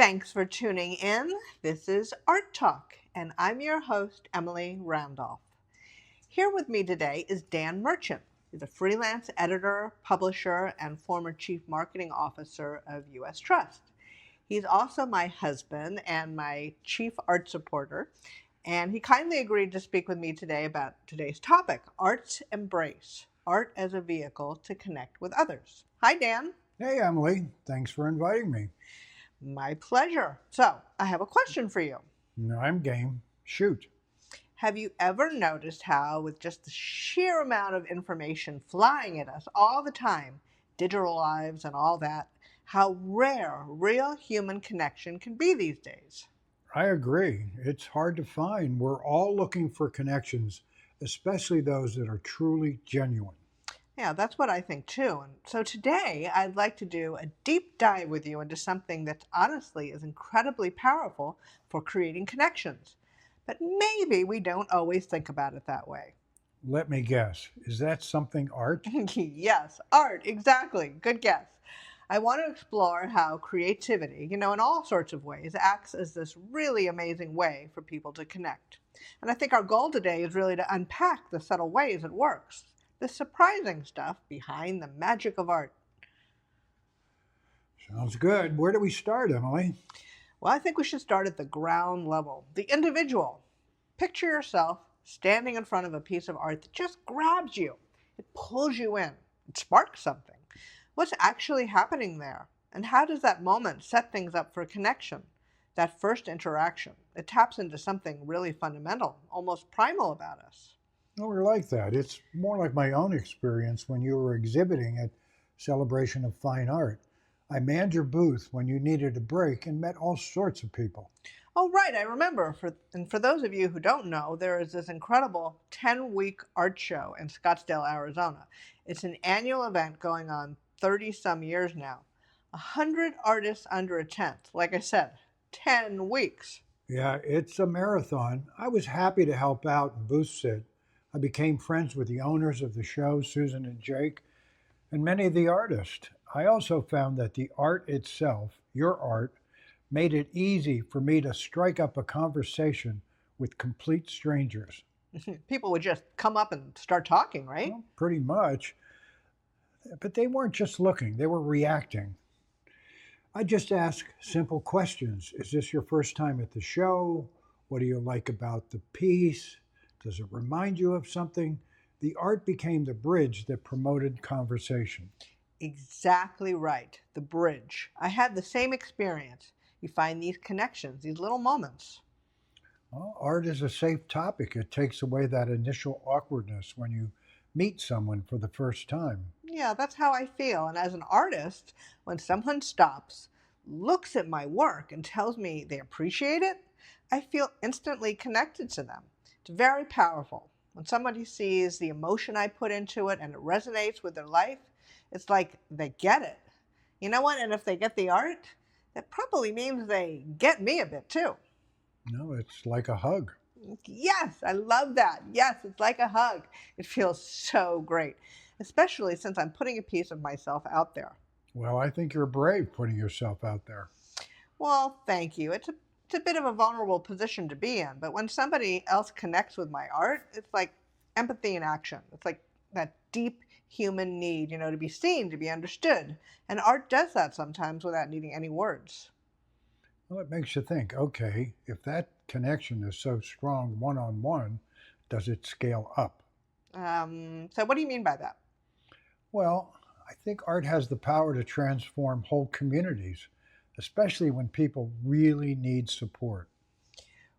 Thanks for tuning in. This is Art Talk, and I'm your host, Emily Randolph. Here with me today is Dan Merchant. He's a freelance editor, publisher, and former chief marketing officer of U.S. Trust. He's also my husband and my chief art supporter, and he kindly agreed to speak with me today about today's topic, Art's Embrace, art as a vehicle to connect with others. Hi, Dan. Hey, Emily. Thanks for inviting me. My pleasure. So, I have a question for you. No, I'm game. Shoot. Have you ever noticed how, with just the sheer amount of information flying at us all the time, digital lives and all that, how rare real human connection can be these days? I agree. It's hard to find. We're all looking for connections, especially those that are truly genuine. Yeah, that's what I think too. And so today I'd like to do a deep dive with you into something that honestly is incredibly powerful for creating connections. But maybe we don't always think about it that way. Let me guess. Is that something art? Yes, art, exactly. Good guess. I want to explore how creativity, in all sorts of ways, acts as this really amazing way for people to connect. And I think our goal today is really to unpack the subtle ways it works, the surprising stuff behind the magic of art. Sounds good. Where do we start, Emily? Well, I think we should start at the ground level, the individual. Picture yourself standing in front of a piece of art that just grabs you. It pulls you in. It sparks something. What's actually happening there? And how does that moment set things up for a connection? That first interaction. It taps into something really fundamental, almost primal about us. Oh, we're like that. It's more like my own experience when you were exhibiting at Celebration of Fine Art. I manned your booth when you needed a break and met all sorts of people. Oh, right, I remember. And for those of you who don't know, there is this incredible 10-week art show in Scottsdale, Arizona. It's an annual event going on 30-some years now. 100 artists under a tent. Like I said, 10 weeks. Yeah, it's a marathon. I was happy to help out and booth sit. I became friends with the owners of the show, Susan and Jake, and many of the artists. I also found that the art itself, your art, made it easy for me to strike up a conversation with complete strangers. People would just come up and start talking, right? Well, pretty much. But they weren't just looking, they were reacting. I just ask simple questions. Is this your first time at the show? What do you like about the piece? Does it remind you of something? The art became the bridge that promoted conversation. Exactly right. The bridge. I had the same experience. You find these connections, these little moments. Well, art is a safe topic. It takes away that initial awkwardness when you meet someone for the first time. Yeah, that's how I feel. And as an artist, when someone stops, looks at my work, and tells me they appreciate it, I feel instantly connected to them. It's very powerful. When somebody sees the emotion I put into it and it resonates with their life, it's like they get it. You know what? And if they get the art, that probably means they get me a bit too. No, it's like a hug. Yes, I love that. Yes, it's like a hug. It feels so great, especially since I'm putting a piece of myself out there. Well, I think you're brave putting yourself out there. Well, thank you. It's a bit of a vulnerable position to be in, but when somebody else connects with my art, it's like empathy in action. It's like that deep human need, to be seen, to be understood. And art does that sometimes without needing any words. Well, it makes you think, okay, if that connection is so strong one-on-one, does it scale up? So what do you mean by that? Well, I think art has the power to transform whole communities, especially when people really need support.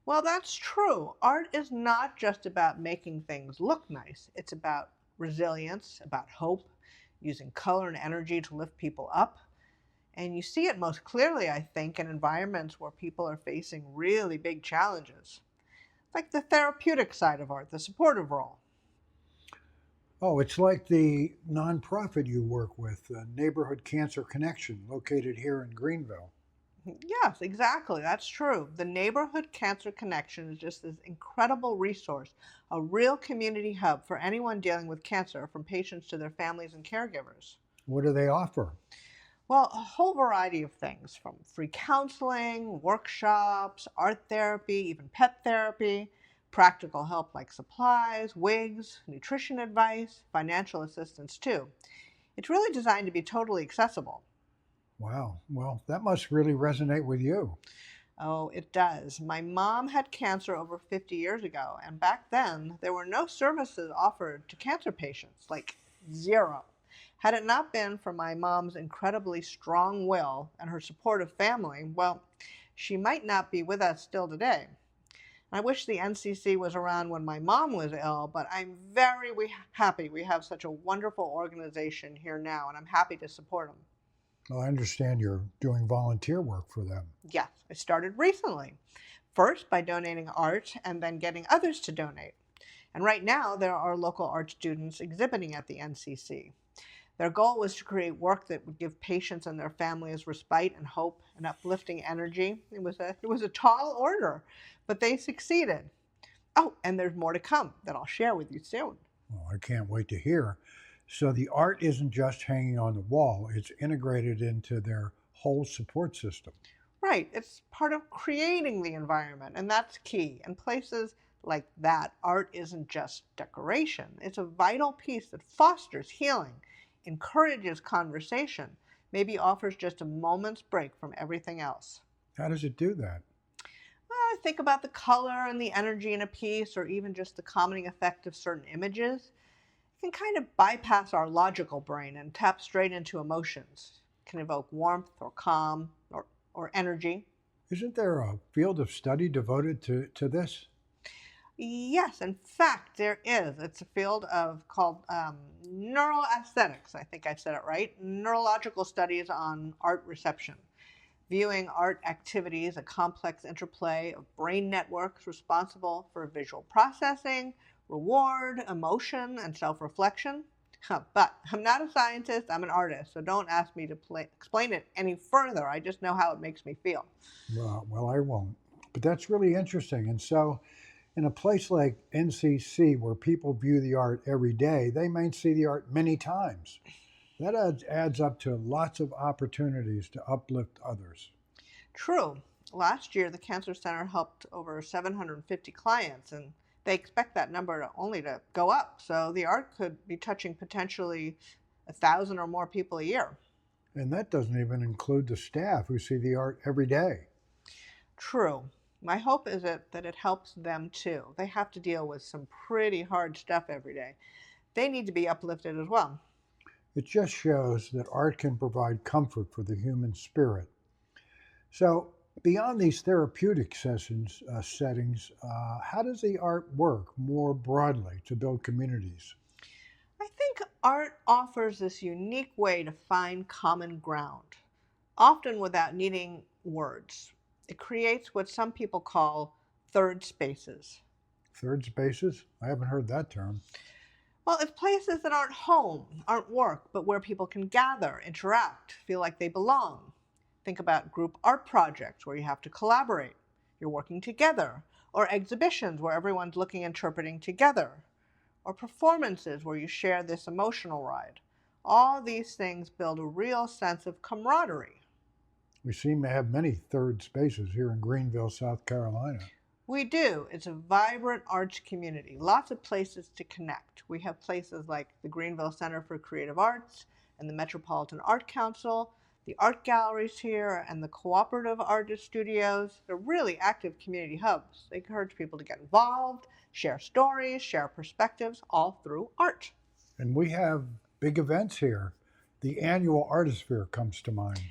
Well, that's true. Art is not just about making things look nice. It's about resilience, about hope, using color and energy to lift people up. And you see it most clearly, I think, in environments where people are facing really big challenges. Like the therapeutic side of art, the supportive role. Oh, it's like the nonprofit you work with, the Neighborhood Cancer Connection, located here in Greenville. Yes, exactly. That's true. The Neighborhood Cancer Connection is just this incredible resource, a real community hub for anyone dealing with cancer, from patients to their families and caregivers. What do they offer? Well, a whole variety of things from free counseling, workshops, art therapy, even pet therapy, practical help like supplies, wigs, nutrition advice, financial assistance too. It's really designed to be totally accessible. Wow. Well, that must really resonate with you. Oh, it does. My mom had cancer over 50 years ago, and back then there were no services offered to cancer patients, like zero. Had it not been for my mom's incredibly strong will and her supportive family, well, she might not be with us still today. I wish the NCC was around when my mom was ill, but I'm happy we have such a wonderful organization here now, and I'm happy to support them. Well, I understand you're doing volunteer work for them. Yes, I started recently. First by donating art and then getting others to donate. And right now, there are local art students exhibiting at the NCC. Their goal was to create work that would give patients and their families respite and hope and uplifting energy. It was a tall order, but they succeeded. Oh, and there's more to come that I'll share with you soon. Well, I can't wait to hear. So the art isn't just hanging on the wall, it's integrated into their whole support system. Right, it's part of creating the environment, and that's key. In places like that, art isn't just decoration, it's a vital piece that fosters healing, encourages conversation, maybe offers just a moment's break from everything else. How does it do that? Think about the color and the energy in a piece, or even just the calming effect of certain images. It can kind of bypass our logical brain and tap straight into emotions. It can evoke warmth or calm or energy. Isn't there a field of study devoted to this? Yes, in fact, there is. It's a field of called neuroaesthetics. I think I said it right. Neurological studies on art reception, viewing art activities, a complex interplay of brain networks responsible for visual processing, reward, emotion, and self-reflection. But I'm not a scientist. I'm an artist, so don't ask me to explain it any further. I just know how it makes me feel. Well, I won't. But that's really interesting. And so, in a place like NCC, where people view the art every day, they might see the art many times. That adds up to lots of opportunities to uplift others. True. Last year, the Cancer Center helped over 750 clients, and they expect that number to only to go up. So the art could be touching potentially 1,000 or more people a year. And that doesn't even include the staff who see the art every day. True. My hope is that it helps them too. They have to deal with some pretty hard stuff every day. They need to be uplifted as well. It just shows that art can provide comfort for the human spirit. So, beyond these therapeutic settings, how does the art work more broadly to build communities? I think art offers this unique way to find common ground, often without needing words. It creates what some people call third spaces. Third spaces? I haven't heard that term. Well, it's places that aren't home, aren't work, but where people can gather, interact, feel like they belong. Think about group art projects where you have to collaborate, you're working together, or exhibitions where everyone's looking and interpreting together, or performances where you share this emotional ride. All these things build a real sense of camaraderie. We seem to have many third spaces here in Greenville, South Carolina. We do. It's a vibrant arts community, lots of places to connect. We have places like the Greenville Center for Creative Arts and the Metropolitan Art Council, the art galleries here, and the cooperative artist studios. They're really active community hubs. They encourage people to get involved, share stories, share perspectives, all through art. And we have big events here. The annual Artist Fair comes to mind.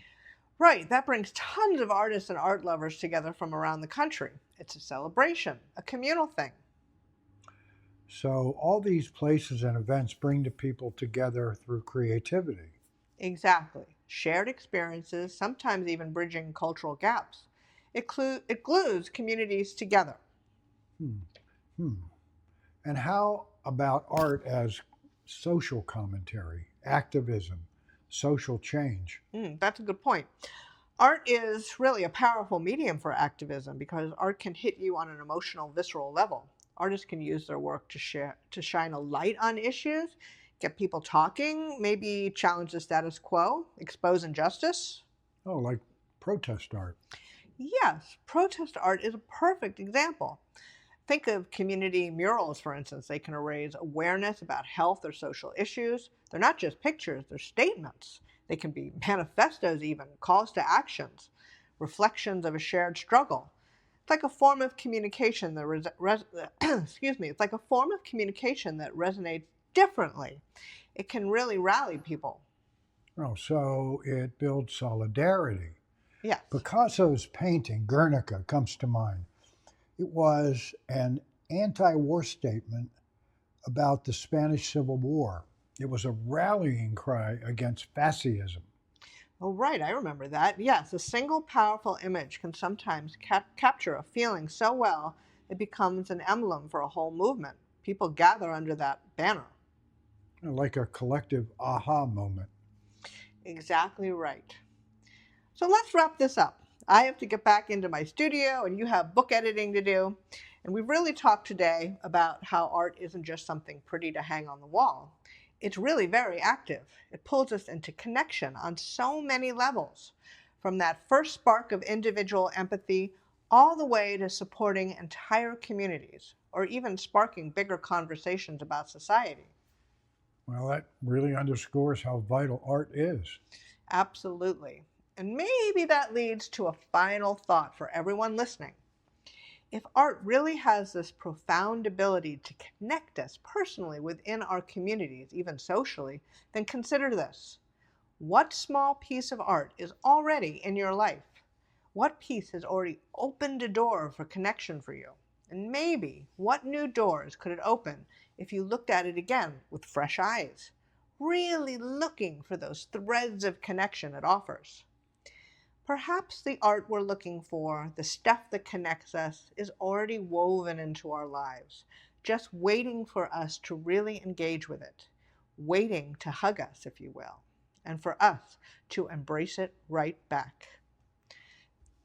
Right, that brings tons of artists and art lovers together from around the country. It's a celebration, a communal thing. So, all these places and events bring the people together through creativity. Exactly. Shared experiences, sometimes even bridging cultural gaps. It glues communities together. Hmm. Hmm. And how about art as social commentary, activism, social change? That's a good point. Art is really a powerful medium for activism because art can hit you on an emotional, visceral level. Artists can use their work to shine a light on issues, get people talking, maybe challenge the status quo, expose injustice. Oh, like protest art. Yes, protest art is a perfect example. Think of community murals, for instance. They can raise awareness about health or social issues. They're not just pictures, they're statements. They can be manifestos, even calls to actions, reflections of a shared struggle. It's like a form of communication that excuse me. It's like a form of communication that resonates differently. It can really rally people. Oh, so it builds solidarity. Yes. Picasso's painting, Guernica, comes to mind. It was an anti war statement about the Spanish Civil War. It was a rallying cry against fascism. Oh, right, I remember that. Yes, a single powerful image can sometimes capture a feeling so well it becomes an emblem for a whole movement. People gather under that banner. Like a collective aha moment. Exactly right. So let's wrap this up. I have to get back into my studio, and you have book editing to do. And we've really talked today about how art isn't just something pretty to hang on the wall. It's really very active. It pulls us into connection on so many levels, from that first spark of individual empathy all the way to supporting entire communities, or even sparking bigger conversations about society. Well, that really underscores how vital art is. Absolutely. And maybe that leads to a final thought for everyone listening. If art really has this profound ability to connect us personally within our communities, even socially, then consider this. What small piece of art is already in your life? What piece has already opened a door for connection for you? And maybe what new doors could it open if you looked at it again with fresh eyes, really looking for those threads of connection it offers? Perhaps the art we're looking for, the stuff that connects us, is already woven into our lives, just waiting for us to really engage with it, waiting to hug us, if you will, and for us to embrace it right back.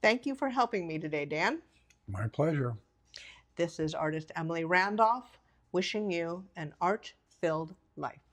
Thank you for helping me today, Dan. My pleasure. This is artist Emily Randolph, wishing you an art filled life.